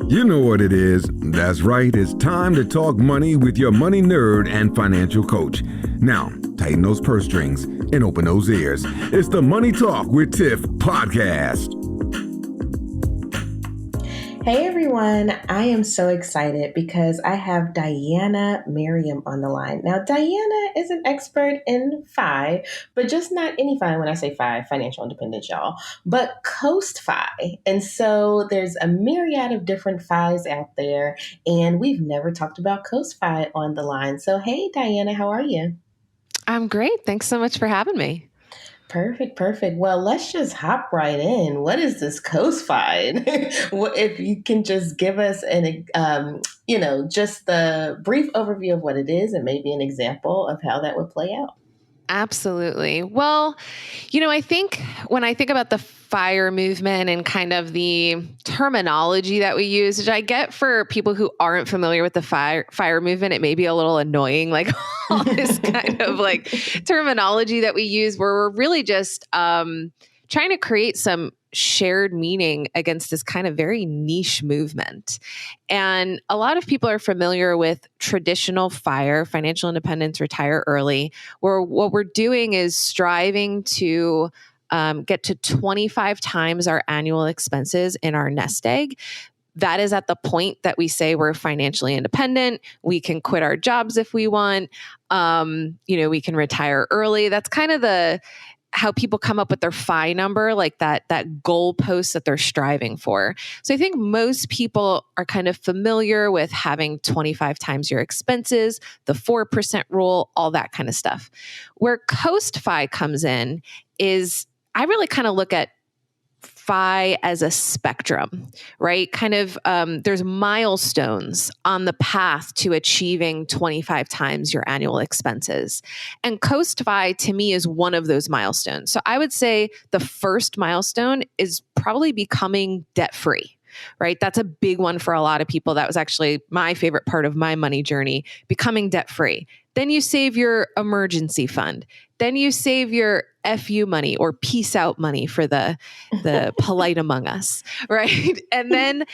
You know what it is. That's right. It's time to talk money with your money nerd and financial coach. Now, tighten those purse strings and open those ears. It's the Money Talk with Tiff podcast. Hey everyone, I am so excited because I have Diana Miriam on the line. Now, Diana is an expert in FI, but just not any FI when I say FI, financial independence, y'all, but Coast FI. And so there's a myriad of different FIs out there, and we've never talked about Coast FI on the line. So, hey Diana, how are you? I'm great. Thanks so much for having me. Perfect. Well, let's just hop right in. What is this Coast FI? If you can just give us just the brief overview of what it is and maybe an example of how that would play out. Absolutely. Well, I think when I think about the FIRE movement and kind of the terminology that we use, which I get for people who aren't familiar with the FIRE movement, it may be a little annoying, like all this kind of like terminology that we use where we're really just trying to create some shared meaning against this kind of very niche movement. And a lot of people are familiar with traditional FIRE, financial independence, retire early, where what we're doing is striving to get to 25 times our annual expenses in our nest egg. That is at the point that we say we're financially independent. We can quit our jobs if we want. We can retire early. That's kind of how people come up with their FI number, like that goalpost that they're striving for. So I think most people are kind of familiar with having 25 times your expenses, the 4% rule, all that kind of stuff. Where Coast FI comes in is I really kind of look at FI as a spectrum, right? Kind of, there's milestones on the path to achieving 25 times your annual expenses. And Coast FI to me is one of those milestones. So I would say the first milestone is probably becoming debt-free, right? That's a big one for a lot of people. That was actually my favorite part of my money journey, becoming debt-free. Then you save your emergency fund. Then you save your FU money or peace out money for the polite among us, right? And then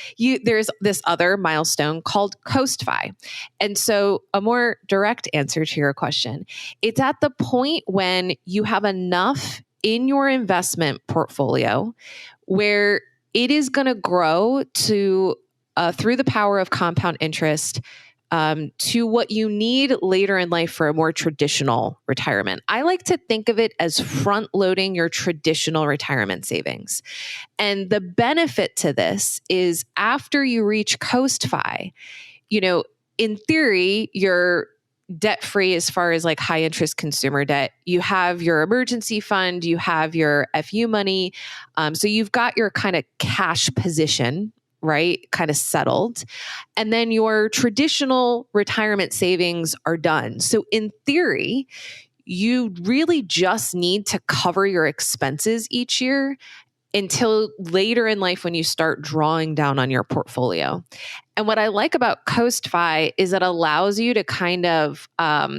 there's this other milestone called Coast FI. And so a more direct answer to your question, it's at the point when you have enough in your investment portfolio where it is going to grow to through the power of compound interest to what you need later in life for a more traditional retirement. I like to think of it as front loading your traditional retirement savings. And the benefit to this is after you reach Coast FI, in theory, you're debt free as far as like high interest consumer debt. You have your emergency fund, you have your FU money. So you've got your kind of cash position, right? Kind of settled. And then your traditional retirement savings are done. So in theory, you really just need to cover your expenses each year until later in life when you start drawing down on your portfolio. And what I like about Coast FI is it allows you to kind of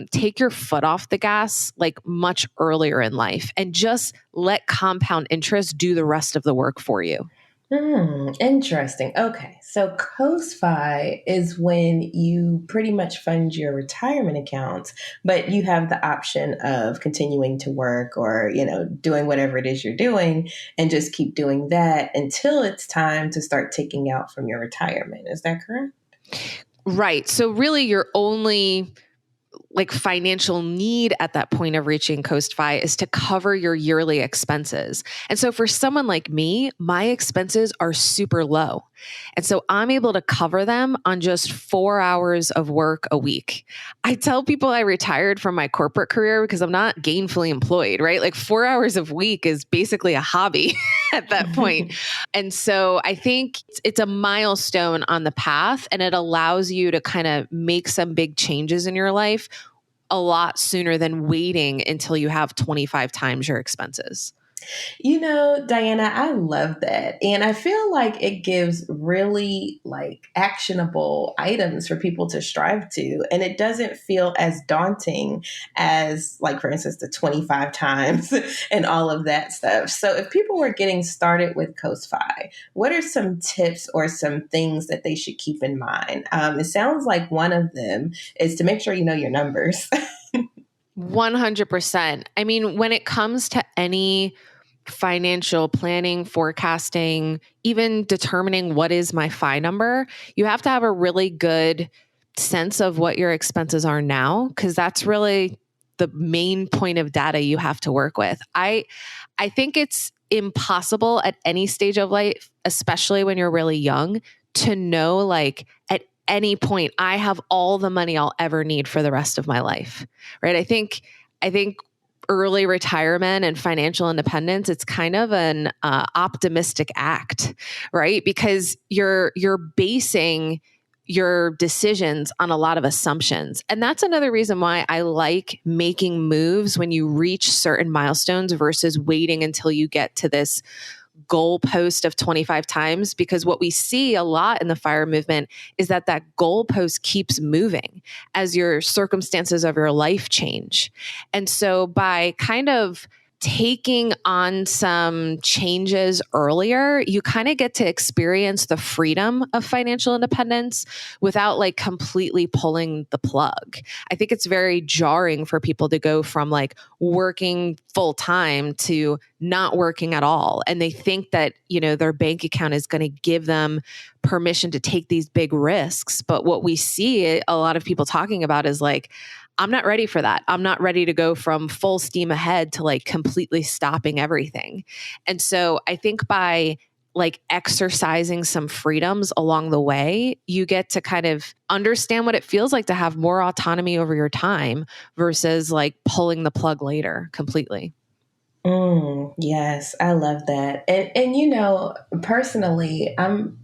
take your foot off the gas like much earlier in life and just let compound interest do the rest of the work for you. Interesting. Okay. So Coast FI is when you pretty much fund your retirement accounts, but you have the option of continuing to work or, doing whatever it is you're doing and just keep doing that until it's time to start taking out from your retirement. Is that correct? Right. So really your only like financial need at that point of reaching Coast FI is to cover your yearly expenses. And so for someone like me, my expenses are super low. And so I'm able to cover them on just 4 hours of work a week. I tell people I retired from my corporate career because I'm not gainfully employed, right? Like 4 hours a week is basically a hobby at that point. And so I think it's a milestone on the path and it allows you to kind of make some big changes in your life a lot sooner than waiting until you have 25 times your expenses. Diana, I love that. And I feel like it gives really like actionable items for people to strive to. And it doesn't feel as daunting as, like, for instance, the 25 times and all of that stuff. So if people were getting started with CoastFi, what are some tips or some things that they should keep in mind? It sounds like one of them is to make sure you know your numbers. 100%. I mean, when it comes to any financial planning, forecasting, even determining what is my FI number, you have to have a really good sense of what your expenses are now, because that's really the main point of data you have to work with. I think it's impossible at any stage of life, especially when you're really young, to know like at any point I have all the money I'll ever need for the rest of my life. Right? I think early retirement and financial independence, it's kind of an optimistic act, right? Because you're basing your decisions on a lot of assumptions. And that's another reason why I like making moves when you reach certain milestones versus waiting until you get to this goalpost of 25 times, because what we see a lot in the FIRE movement is that goalpost keeps moving as your circumstances of your life change. And so by kind of taking on some changes earlier, you kind of get to experience the freedom of financial independence without like completely pulling the plug. I think it's very jarring for people to go from like working full time to not working at all. And they think that, their bank account is going to give them permission to take these big risks. But what we see a lot of people talking about is like, I'm not ready for that. I'm not ready to go from full steam ahead to like completely stopping everything. And so I think by like exercising some freedoms along the way, you get to kind of understand what it feels like to have more autonomy over your time versus like pulling the plug later completely. Yes, I love that. And personally, I'm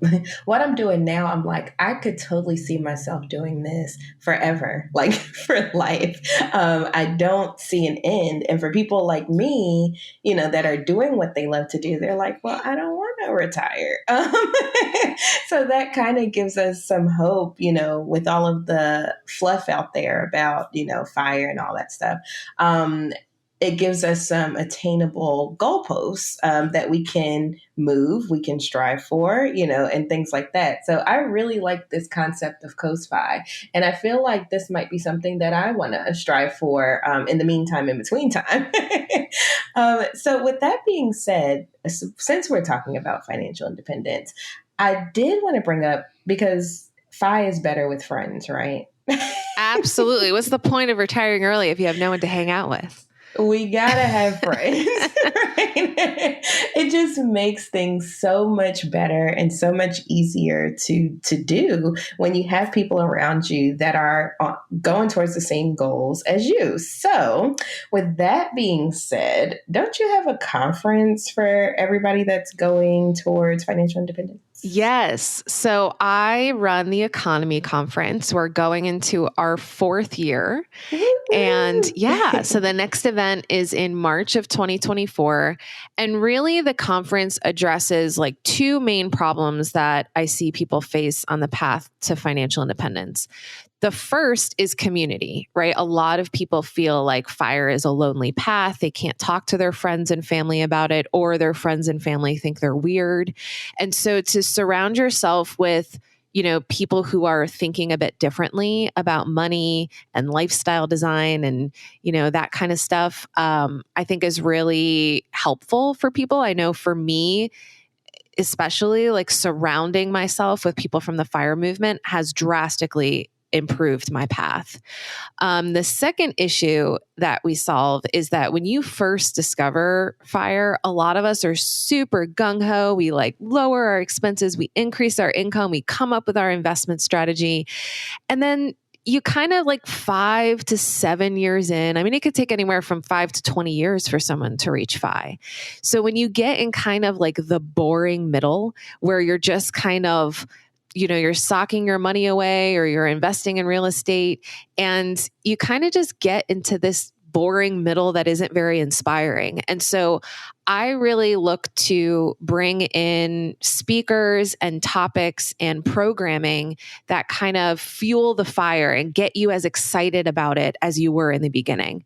what I'm doing now, I'm like, I could totally see myself doing this forever, like for life. I don't see an end. And for people like me, that are doing what they love to do, they're like, well, I don't want to retire. So that kind of gives us some hope, with all of the fluff out there about, fire and all that stuff. It gives us some attainable goalposts that we can move, we can strive for, and things like that. So I really like this concept of CoastFi. And I feel like this might be something that I want to strive for in the meantime, in between time. So with that being said, since we're talking about financial independence, I did want to bring up, because FI is better with friends, right? Absolutely. What's the point of retiring early if you have no one to hang out with? We gotta have friends, right? It just makes things so much better and so much easier to do when you have people around you that are going towards the same goals as you. So, with that being said, don't you have a conference for everybody that's going towards financial independence? Yes. So I run the EconoMe Conference. We're going into our 4th year. And so the next event is in March of 2024. And really the conference addresses like 2 main problems that I see people face on the path to financial independence. The first is community, right? A lot of people feel like FIRE is a lonely path. They can't talk to their friends and family about it, or their friends and family think they're weird. And so to surround yourself with, people who are thinking a bit differently about money and lifestyle design and, that kind of stuff, I think is really helpful for people. I know for me, especially like surrounding myself with people from the FIRE movement has drastically improved my path. The second issue that we solve is that when you first discover FIRE, a lot of us are super gung-ho. We like lower our expenses, we increase our income, we come up with our investment strategy. And then you kind of like 5 to 7 years in, I mean, it could take anywhere from 5 to 20 years for someone to reach FI. So when you get in kind of like the boring middle where you're just kind of, you're socking your money away or you're investing in real estate and you kind of just get into this boring middle that isn't very inspiring. And so I really look to bring in speakers and topics and programming that kind of fuel the fire and get you as excited about it as you were in the beginning.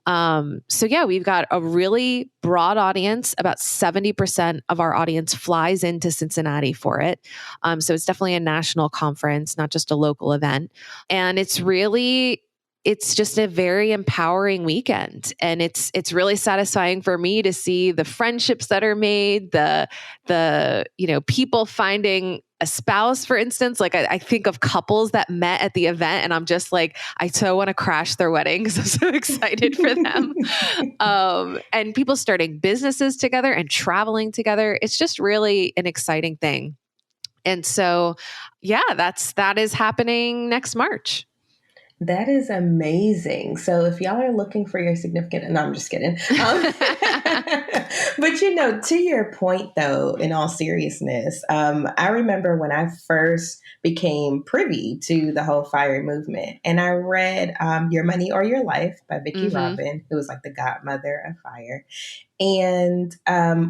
So yeah, we've got a really broad audience. About 70% of our audience flies into Cincinnati for it. So it's definitely a national conference, not just a local event. And it's just a very empowering weekend. And it's really satisfying for me to see the friendships that are made, the people finding a spouse, for instance. Like I think of couples that met at the event and I'm just like, I so want to crash their wedding because I'm so excited for them. And people starting businesses together and traveling together. It's just really an exciting thing. And so, yeah, that is happening next March. That is amazing. So if y'all are looking for your significant, no, I'm just kidding. But to your point though, in all seriousness, I remember when I first became privy to the whole FIRE movement and I read Your Money or Your Life by Vicki Robin, who was like the godmother of FIRE. And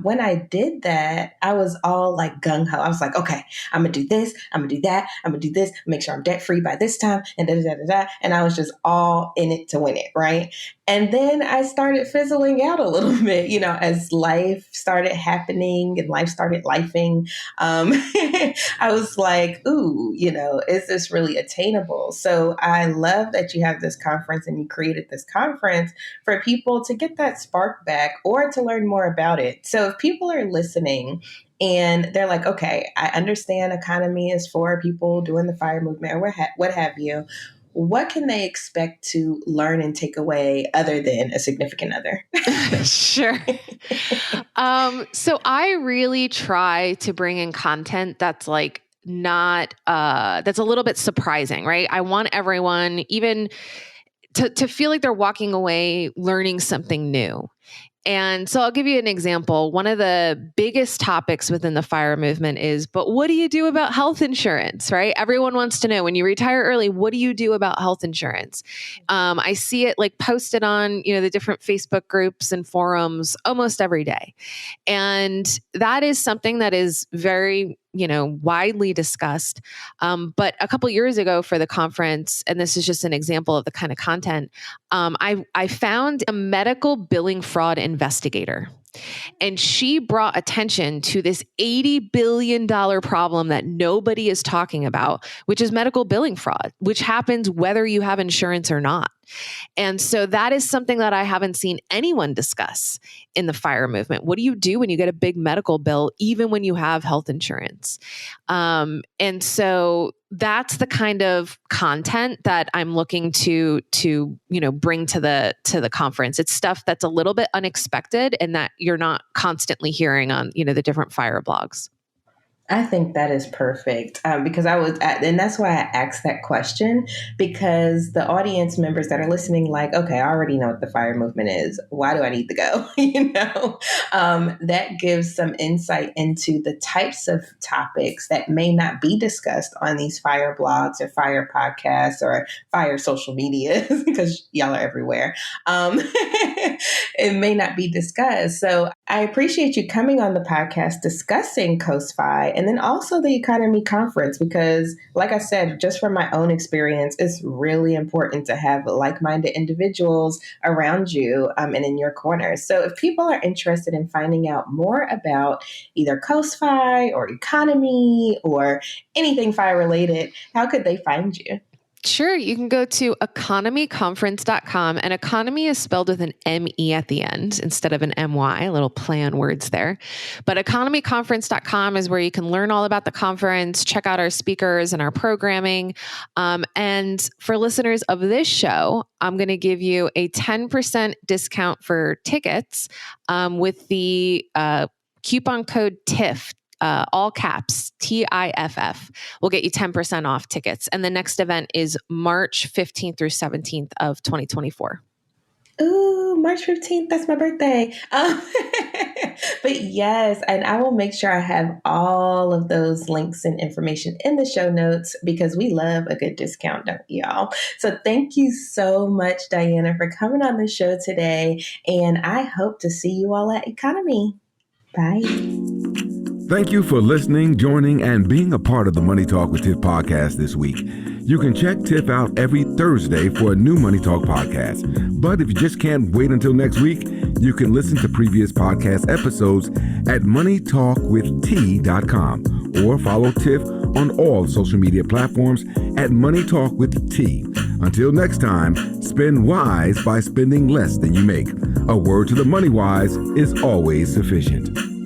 when I did that, I was all like gung ho. I was like, okay, I'm going to do this. I'm going to do that. I'm going to do this. Make sure I'm debt free by this time. And da, da, da, da, da. And I was just all in it to win it. Right. And then I started fizzling out a little bit, as life started happening and life started lifing. I was like, ooh, is this really attainable? So I love that you have this conference and you created this conference for people to get that spark back or to learn more about it. So if people are listening and they're like, okay, I understand EconoMe is for people doing the FIRE movement or what have you. What can they expect to learn and take away other than a significant other? Sure. So I really try to bring in content that's like not, that's a little bit surprising, right? I want everyone even to feel like they're walking away learning something new. And so I'll give you an example. One of the biggest topics within the FIRE movement is, but what do you do about health insurance, right? Everyone wants to know when you retire early, what do you do about health insurance? I see it like posted on, the different Facebook groups and forums almost every day. And that is something that is very, widely discussed. But a couple years ago for the conference, and this is just an example of the kind of content, I found a medical billing fraud investigator. And she brought attention to this $80 billion problem that nobody is talking about, which is medical billing fraud, which happens whether you have insurance or not. And so that is something that I haven't seen anyone discuss in the FIRE movement. What do you do when you get a big medical bill, even when you have health insurance? And so that's the kind of content that I'm looking to bring to the conference. It's stuff that's a little bit unexpected and that you're not constantly hearing on the different FIRE blogs. I think that is perfect because and that's why I asked that question, because the audience members that are listening, like, okay, I already know what the FIRE movement is. Why do I need to go? That gives some insight into the types of topics that may not be discussed on these FIRE blogs or FIRE podcasts or FIRE social media, because y'all are everywhere. It may not be discussed. So I appreciate you coming on the podcast discussing COSFI and then also the EconoMe Conference, because like I said, just from my own experience, it's really important to have like-minded individuals around you and in your corner. So if people are interested in finding out more about either COSFI or EconoMe or anything FIRE related, how could they find you? Sure. You can go to economyconference.com, and economy is spelled with an M-E at the end instead of an M-Y, a little play on words there. But economyconference.com is where you can learn all about the conference, check out our speakers and our programming. And for listeners of this show, I'm going to give you a 10% discount for tickets with the coupon code TIFF. All caps, TIFF, will get you 10% off tickets. And the next event is March 15th through 17th of 2024. Ooh, March 15th, that's my birthday. But yes, and I will make sure I have all of those links and information in the show notes because we love a good discount, don't we, y'all? So thank you so much, Diana, for coming on the show today. And I hope to see you all at EconoMe. Bye. Thank you for listening, joining, and being a part of the Money Talk with Tiff podcast this week. You can check Tiff out every Thursday for a new Money Talk podcast. But if you just can't wait until next week, you can listen to previous podcast episodes at moneytalkwitht.com or follow Tiff on all social media platforms at Money Talk with T. Until next time, spend wise by spending less than you make. A word to the money wise is always sufficient.